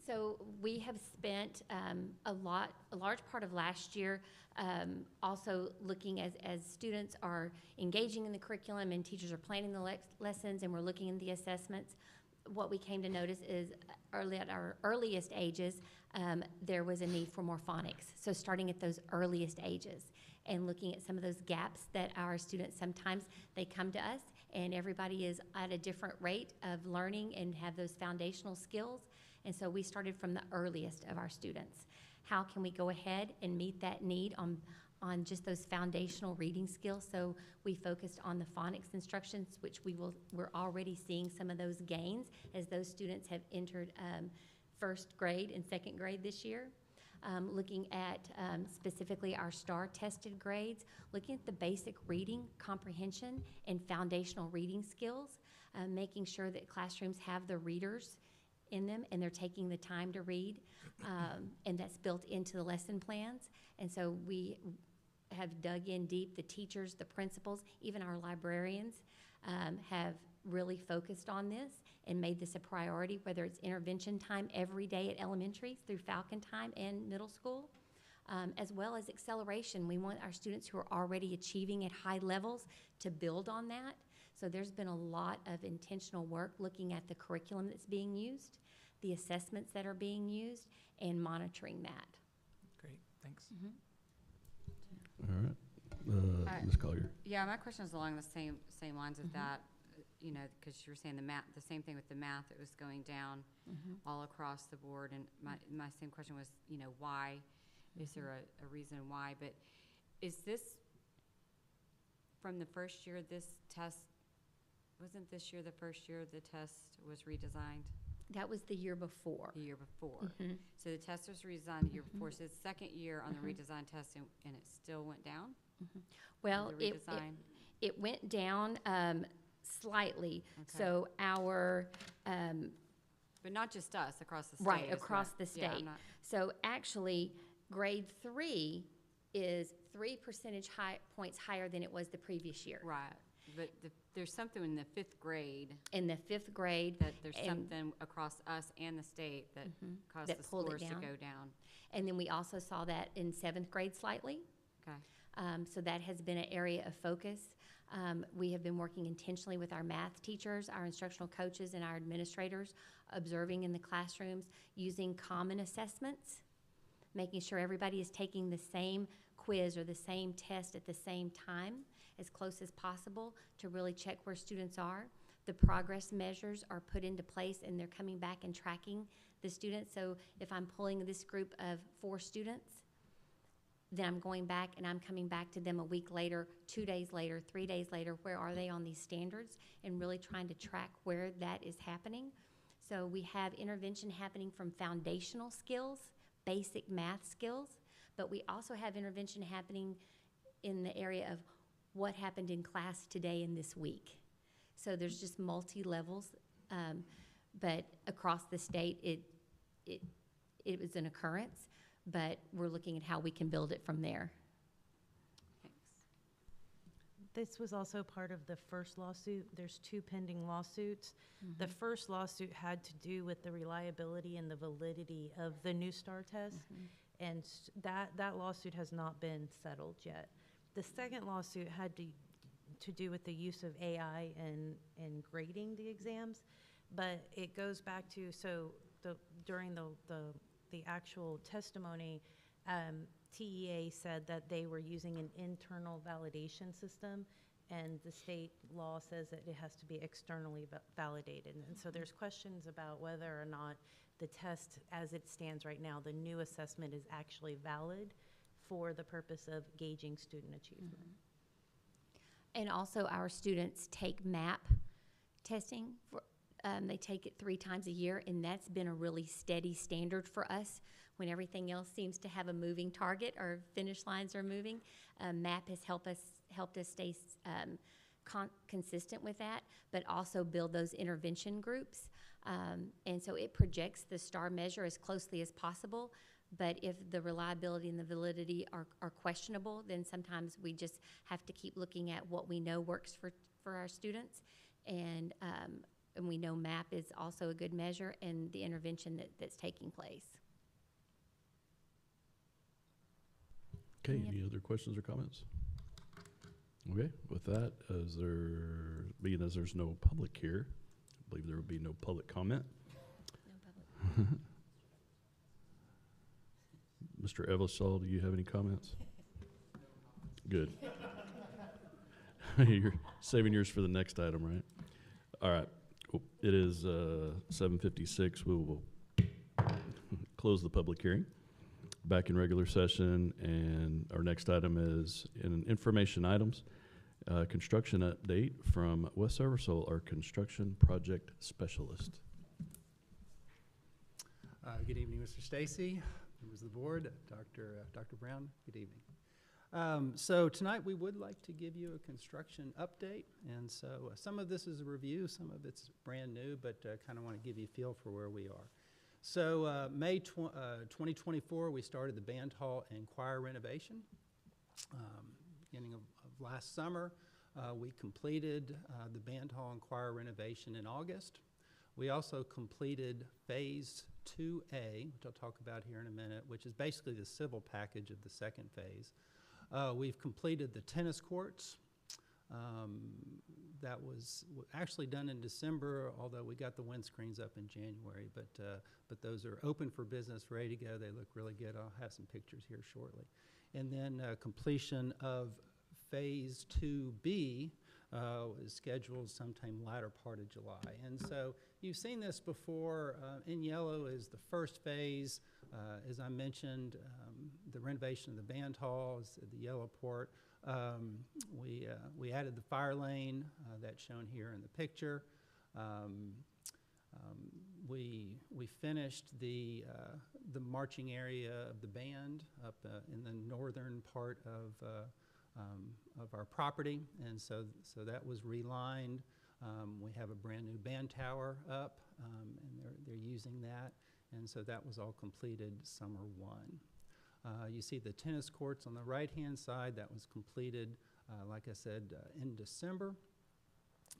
So we have spent a large part of last year also looking as students are engaging in the curriculum and teachers are planning the lessons and we're looking at the assessments. What we came to notice is at our earliest ages, there was a need for more phonics. So starting at those earliest ages and looking at some of those gaps that our students, sometimes they come to us and everybody is at a different rate of learning and have those foundational skills. And so we started from the earliest of our students. How can we go ahead and meet that need on just those foundational reading skills? So we focused on the phonics instructions, which we're already seeing some of those gains as those students have entered 1st grade and 2nd grade this year. Looking at specifically our STAR tested grades, looking at the basic reading, comprehension, and foundational reading skills, making sure that classrooms have the readers in them and they're taking the time to read, and that's built into the lesson plans. And so we have dug in deep. The teachers, the principals, even our librarians have really focused on this and made this a priority, whether it's intervention time every day at elementary through Falcon time and middle school, as well as acceleration. We want our students who are already achieving at high levels to build on that. So there's been a lot of intentional work looking at the curriculum that's being used, the assessments that are being used, and monitoring that. Great, thanks. All right. Ms. Collier. Yeah, my question is along the same lines as that, because you were saying the same thing with the math, it was going down all across the board. And my same question was, why? Is there a reason why? But is this from the first year, this test, wasn't this year the first year the test was redesigned? That was the year before. The year before. So the test was redesigned the year before. So the 2nd year on the redesigned test, and it still went down? Well, it went down slightly. Okay. So our but not just us, across the state. right is across what- the state. Yeah, So actually, grade 3 is 3 percentage points higher than it was the previous year. right. But there's something in the 5th grade In the 5th grade, that there's and- something across us and the state that caused that the pulled it scores to down. go down. And then we also saw that in 7th grade slightly. Okay. So that has been an area of focus. We have been working intentionally with our math teachers, our instructional coaches, and our administrators, observing in the classrooms, using common assessments, making sure everybody is taking the same quiz or the same test at the same time as close as possible to really check where students are. The progress measures are put into place and they're coming back and tracking the students. So if I'm pulling this group of 4 students, then I'm going back and I'm coming back to them a week later, 2 days later, 3 days later, where are they on these standards, and really trying to track where that is happening. So we have intervention happening from foundational skills, basic math skills, but we also have intervention happening in the area of what happened in class today and this week. So there's just multi-levels, but across the state, it was an occurrence, but we're looking at how we can build it from there. This was also part of the first lawsuit. There's 2 pending lawsuits. The first lawsuit had to do with the reliability and the validity of the New STAR test, and that lawsuit has not been settled yet. The second lawsuit had to do with the use of AI in grading the exams, but it goes back to, during the actual testimony, TEA said that they were using an internal validation system, and the state law says that it has to be externally validated. And so there's questions about whether or not the test, as it stands right now, the new assessment is actually valid for the purpose of gauging student achievement. And also our students take MAP testing. They take it 3 times a year, and that's been a really steady standard for us when everything else seems to have a moving target or finish lines are moving. MAP has helped us stay consistent with that, but also build those intervention groups. And so it projects the STAR measure as closely as possible. But if the reliability and the validity are questionable, then sometimes we just have to keep looking at what we know works for our students. And we know MAP is also a good measure, and the intervention that's taking place. Okay, any other questions or comments? Okay, with that, being as there's no public here, I believe there will be no public comment. No public. Mr. Evelsall, do you have any comments? Good. You're saving yours for the next item, right? All right. It is 7:56. We will close the public hearing. Back in regular session, and our next item is in information items, construction update from Wes Eversole, our construction project specialist. Good evening, Mr. Stacy, members of the board, Dr. Brown, good evening. So tonight we would like to give you a construction update, and so some of this is a review, some of it's brand new, but kind of want to give you a feel for where we are. So May 2024, we started the band hall and choir renovation. Beginning of last summer, we completed the band hall and choir renovation in August. We also completed phase 2A, which I'll talk about here in a minute, which is basically the civil package of the second phase. We've completed the tennis courts. That was actually done in December, although we got the windscreens up in January, but those are open for business, ready to go. They look really good. I'll have some pictures here shortly. And then completion of phase 2B is scheduled sometime latter part of July. And so you've seen this before. In yellow is the first phase. As I mentioned, the renovation of the band hall is the yellow part. We added the fire lane that's shown here in the picture. We finished the marching area of the band up in the northern part of our property, and so that was relined. We have a brand new band tower up, and they're using that, and so that was all completed summer 1. You see the tennis courts on the right-hand side. That was completed, like I said, in December.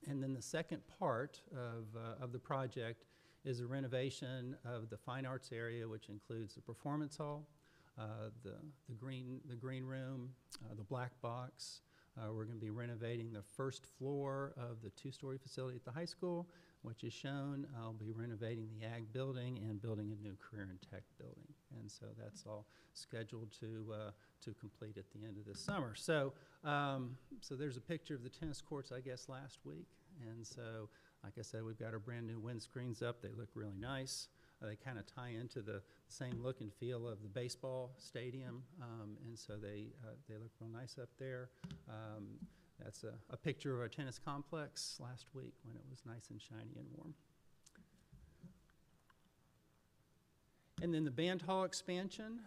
And then the second part of the project is a renovation of the fine arts area, which includes the performance hall, the green room, the black box. We're going to be renovating the first floor of the 2-story facility at the high school, which is shown. I'll be renovating the ag building and building a new career and tech building. And so that's all scheduled to complete at the end of this summer. So there's a picture of the tennis courts, I guess, last week. And so, like I said, we've got our brand new windscreens up. They look really nice. They kind of tie into the same look and feel of the baseball stadium, and so they look real nice up there. That's a picture of our tennis complex last week when it was nice and shiny and warm. And then the band hall expansion,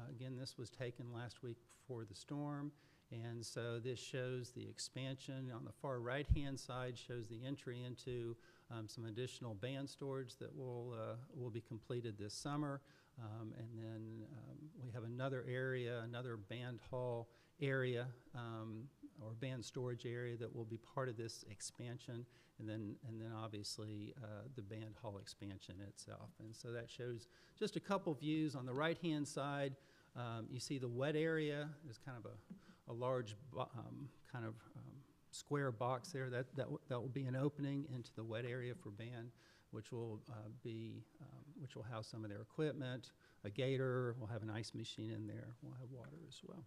again, this was taken last week before the storm. And so this shows the expansion. On the far right-hand side shows the entry into some additional band storage that will be completed this summer. And then we have another area, another band hall area, or band storage area that will be part of this expansion. And then obviously the band hall expansion itself. And so that shows just a couple views. On the right-hand side, you see the wet area is kind of a large square box there. That will be an opening into the wet area for band, which will house some of their equipment, a gator. We'll have an ice machine in there. We'll have water as well.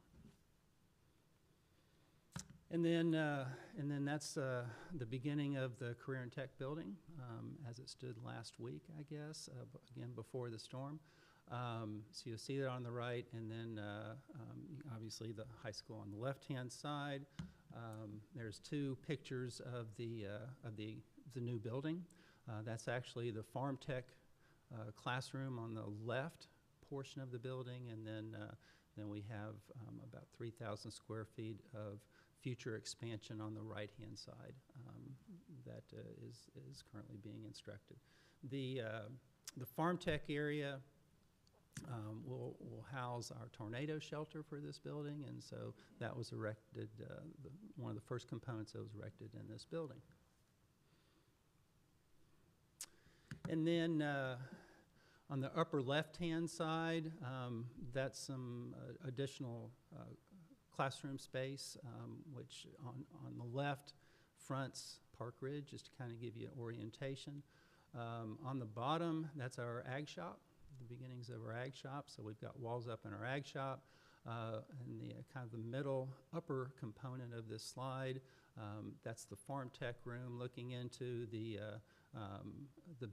And then that's the beginning of the Career and Tech building as it stood last week, I guess, again before the storm. So you'll see that on the right, and then obviously the high school on the left-hand side. There's two pictures of the new building. That's actually the Farm Tech classroom on the left portion of the building, and then we have about 3,000 square feet of future expansion on the right-hand side that is currently being instructed. The Farm Tech area will house our tornado shelter for this building, and so that was erected, one of the first components that was erected in this building. And then on the upper left-hand side, that's some additional classroom space, which on the left fronts Park Ridge, just to kind of give you an orientation. On the bottom, that's our ag shop, the beginnings of our ag shop. So we've got walls up in our ag shop. And the kind of the middle upper component of this slide, that's the Farm Tech room looking into the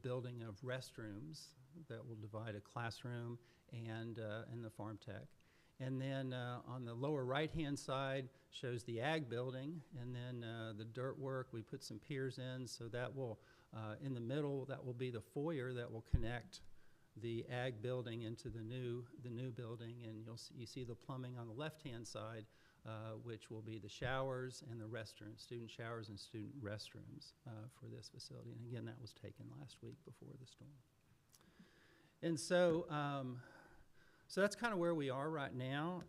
building of restrooms that will divide a classroom and the Farm Tech. And then on the lower right-hand side shows the ag building, and then the dirt work, we put some piers in, so that will, in the middle, that will be the foyer that will connect the ag building into the new building, and you see the plumbing on the left-hand side, which will be the showers and the restrooms, student showers and student restrooms for this facility. And again, that was taken last week before the storm. And so, so that's kind of where we are right now.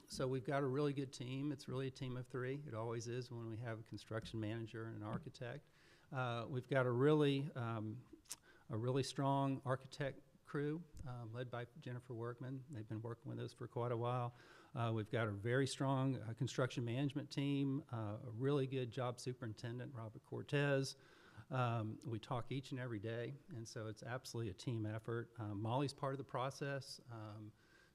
So we've got a really good team. It's really a team of three. It always is when we have a construction manager and an architect. We've got a really strong architect crew led by Jennifer Workman. They've been working with us for quite a while. We've got a very strong construction management team, a really good job superintendent, Robert Cortez. We talk each and every day, and so it's absolutely a team effort. Molly's part of the process.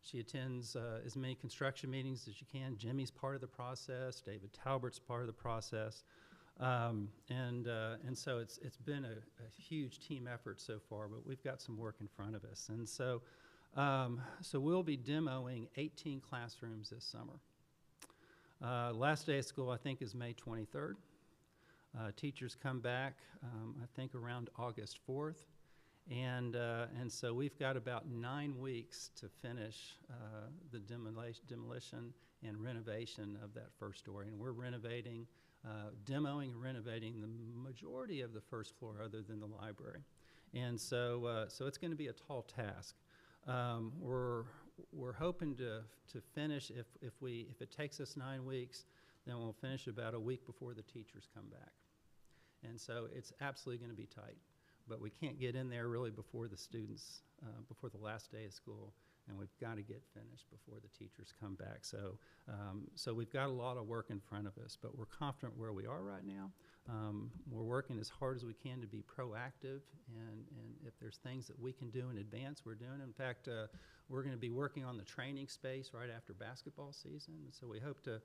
She attends as many construction meetings as she can. Jimmy's part of the process. David Talbert's part of the process. And so it's been a huge team effort so far, but we've got some work in front of us. And so, so we'll be demoing 18 classrooms this summer. Last day of school, I think, is May 23rd. Teachers come back, I think, around August 4th. And so we've got about 9 weeks to finish the demolition and renovation of that first story. And we're renovating, demoing and renovating the majority of the first floor other than the library. And so, so it's going to be a tall task. We're hoping to finish, if it takes us 9 weeks, then we'll finish about a week before the teachers come back. And so it's absolutely going to be tight. But we can't get in there really before the students, before the last day of school, and we've got to get finished before the teachers come back. So, so we've got a lot of work in front of us, but we're confident where we are right now. We're working as hard as we can to be proactive, and if there's things that we can do in advance, we're doing. In fact, we're going to be working on the training space right after basketball season. So we hope to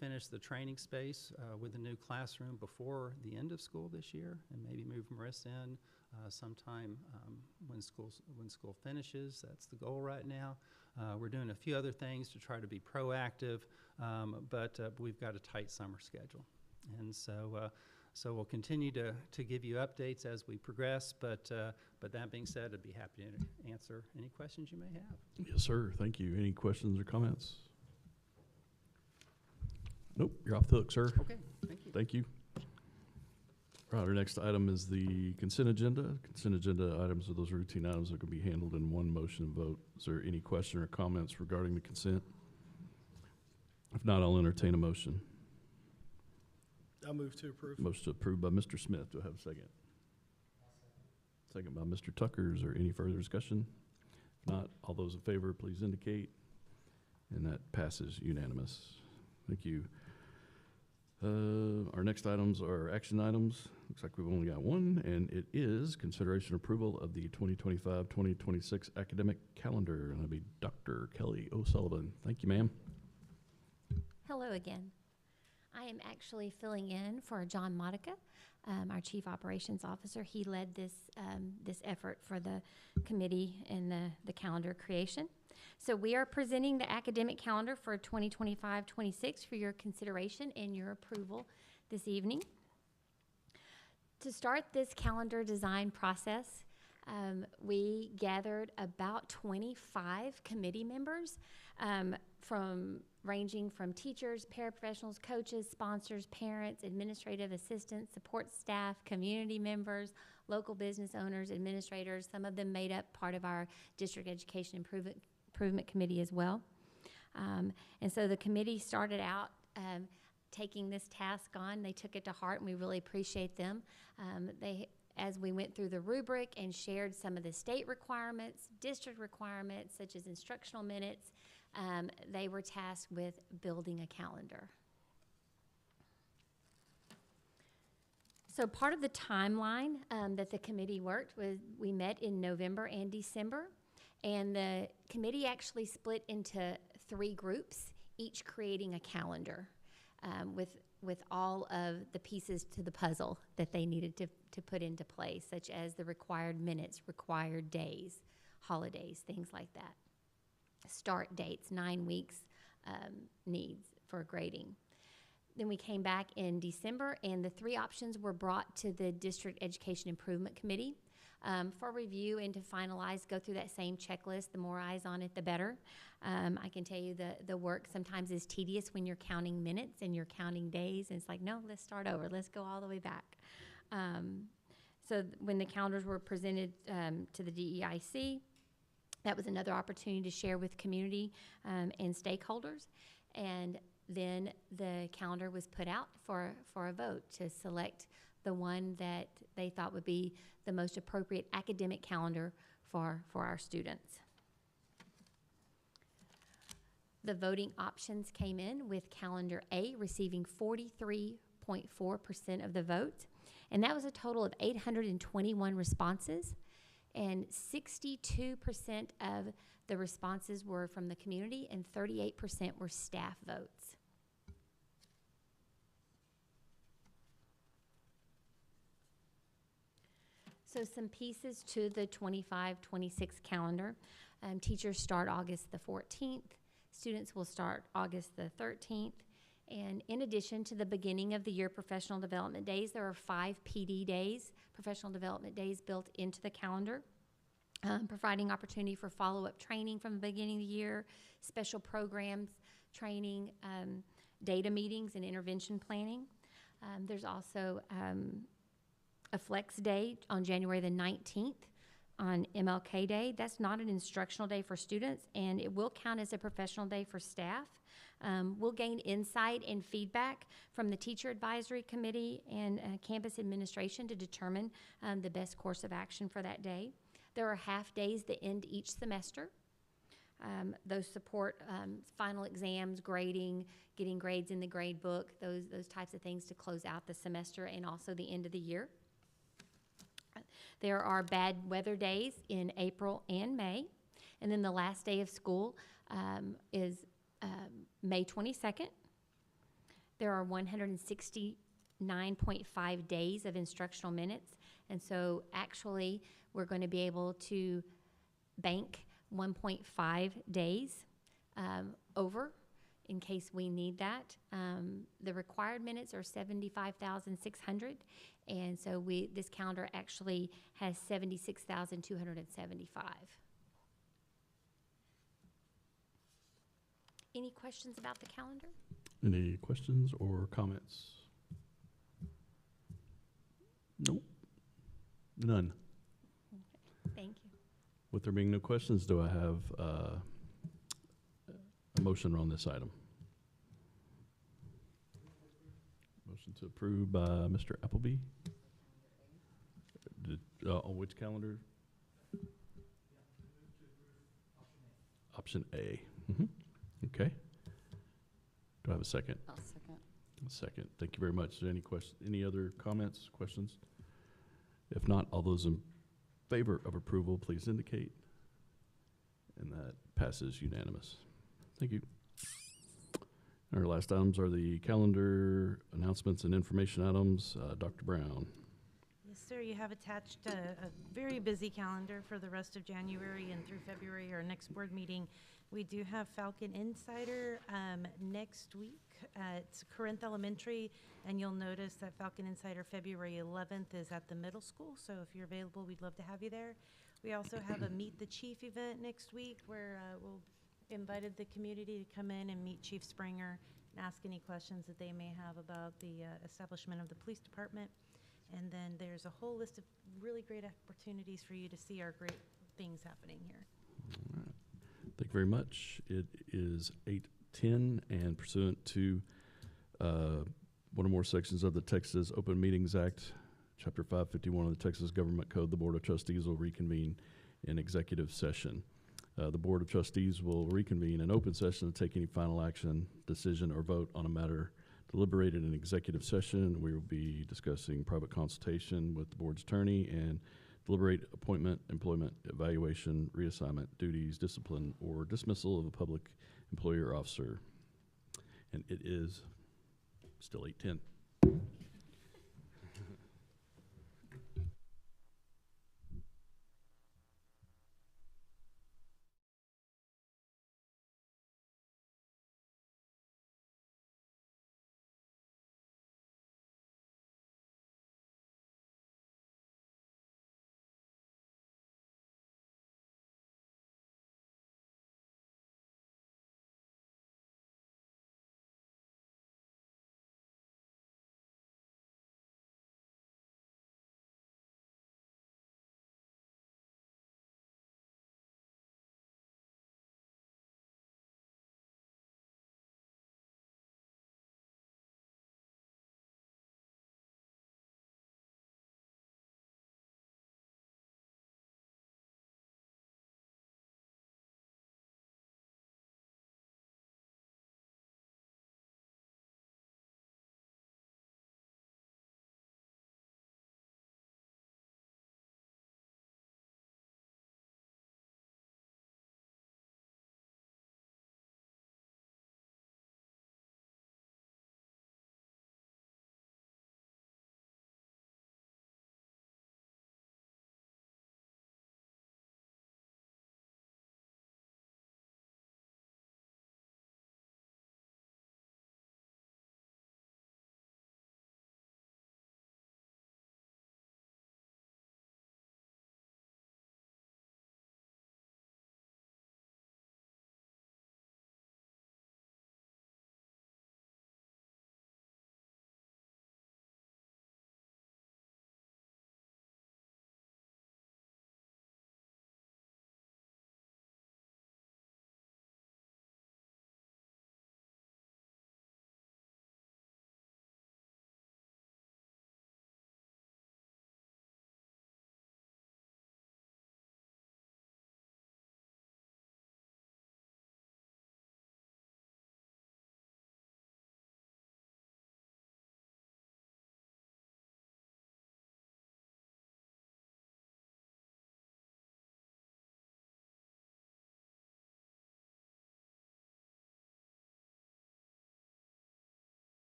finish the training space with a new classroom before the end of school this year, and maybe move Marissa in sometime when school finishes. That's the goal right now. We're doing a few other things to try to be proactive, but we've got a tight summer schedule. And so we'll continue to give you updates as we progress, but that being said, I'd be happy to answer any questions you may have. Yes, sir. Thank you. Any questions or comments? Nope, you're off the hook, sir. Okay, thank you. Thank you. All right, our next item is the consent agenda. Consent agenda items are those routine items that can be handled in one motion and vote. Is there any question or comments regarding the consent? If not, I'll entertain a motion. I'll move to approve. Motion to approve by Mr. Smith. Do I have a second? Second by Mr. Tucker. Is there any further discussion? If not, all those in favor, please indicate. And that passes unanimous. Thank you. Our next items are action items. Looks like we've only got one, and it is consideration approval of the 2025-2026 academic calendar. And that'll be Dr. Kelly O'Sullivan. Thank you, ma'am. Hello again. I am actually filling in for John Modica, our Chief Operations Officer. He led this effort for the committee and the calendar creation. So we are presenting the academic calendar for 2025-26 for your consideration and your approval this evening. To start this calendar design process, we gathered about 25 committee members ranging from teachers, paraprofessionals, coaches, sponsors, parents, administrative assistants, support staff, community members, local business owners, administrators. Some of them made up part of our district education improvement committee as well. And so the committee started out taking this task on. They took it to heart, and we really appreciate them. As we went through the rubric and shared some of the state requirements, district requirements, such as instructional minutes, they were tasked with building a calendar. So part of the timeline that the committee worked was we met in November and December, and the committee actually split into 3 groups, each creating a calendar with all of the pieces to the puzzle that they needed to put into place, such as the required minutes, required days, holidays, things like that. Start dates, 9 weeks needs for grading. Then we came back in December, and the 3 options were brought to the District Education Improvement Committee for review and to finalize, go through that same checklist. The more eyes on it, the better. I can tell you the work sometimes is tedious when you're counting minutes and you're counting days, and it's like, no, let's start over. Let's go all the way back. So when the calendars were presented to the DEIC, that was another opportunity to share with community and stakeholders. And then the calendar was put out for a vote to select the one that they thought would be the most appropriate academic calendar for our students. The voting options came in with calendar A receiving 43.4% of the vote, and that was a total of 821 responses, and 62% of the responses were from the community and 38% were staff votes. So some pieces to the 25-26 calendar. Teachers start August the 14th. Students will start August the 13th. And in addition to the beginning of the year professional development days, there are 5 PD days, professional development days, built into the calendar, providing opportunity for follow-up training from the beginning of the year, special programs, training, data meetings, and intervention planning. There's also a flex day on January the 19th on MLK Day. That's not an instructional day for students, and it will count as a professional day for staff. We'll gain insight and feedback from the Teacher Advisory Committee and campus administration to determine the best course of action for that day. There are half days that end each semester. Those support final exams, grading, getting grades in the grade book, those types of things to close out the semester and also the end of the year. There are bad weather days in April and May. And then the last day of school is May 22nd. There are 160 9.5 days of instructional minutes. And so actually, we're going to be able to bank 1.5 days over in case we need that. The required minutes are 75,600, and so this calendar actually has 76,275. Any questions about the calendar? Any questions or comments? Nope. None. Okay. Thank you. With there being no questions, do I have a motion on this item? Motion to approve by Mr. Appleby. On which calendar? Option A. Okay. Do I have a second? I'll second. A second. Thank you very much. Is there any other comments, questions? If not, all those in favor of approval, please indicate. And that passes unanimous. Thank you. Our last items are the calendar announcements and information items. Dr. Brown. Yes, sir. You have attached a very busy calendar for the rest of January and through February, our next board meeting. We do have Falcon Insider next week at Corinth Elementary, and you'll notice that Falcon Insider February 11th is at the middle school, so if you're available, we'd love to have you there. We also have a Meet the Chief event next week where we'll invited the community to come in and meet Chief Springer and ask any questions that they may have about the establishment of the police department. And then there's a whole list of really great opportunities for you to see our great things happening here. All right. Thank you very much. It is 8:10, and pursuant to one or more sections of the Texas Open Meetings Act, Chapter 551 of the Texas Government Code, the Board of Trustees will reconvene in executive session. The Board of Trustees will reconvene in open session to take any final action, decision, or vote on a matter deliberated in executive session. We will be discussing private consultation with the board's attorney and deliberate appointment, employment, evaluation, reassignment, duties, discipline, or dismissal of a public employee or officer. And it is still 8:10.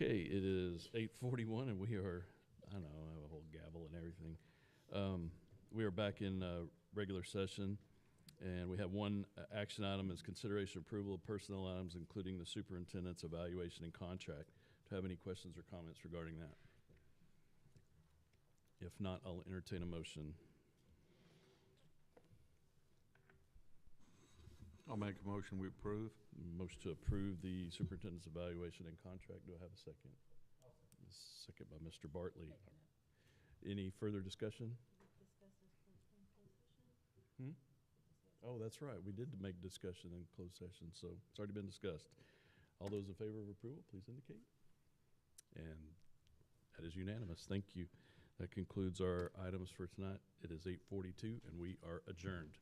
Okay, it is 8:41 and we are, I don't know, I have a whole gavel and everything. We are back in regular session, and we have one action item is consideration approval of personnel items, including the superintendent's evaluation and contract. Do you have any questions or comments regarding that? If not, I'll entertain a motion. I'll make a motion we approve. Motion to approve the superintendent's evaluation and contract. Do I have a second? Second by Mr. Bartley. Any further discussion? Oh, that's right. We did make discussion in closed session, so it's already been discussed. All those in favor of approval, please indicate. And that is unanimous. Thank you. That concludes our items for tonight. It is 8:42 and we are adjourned.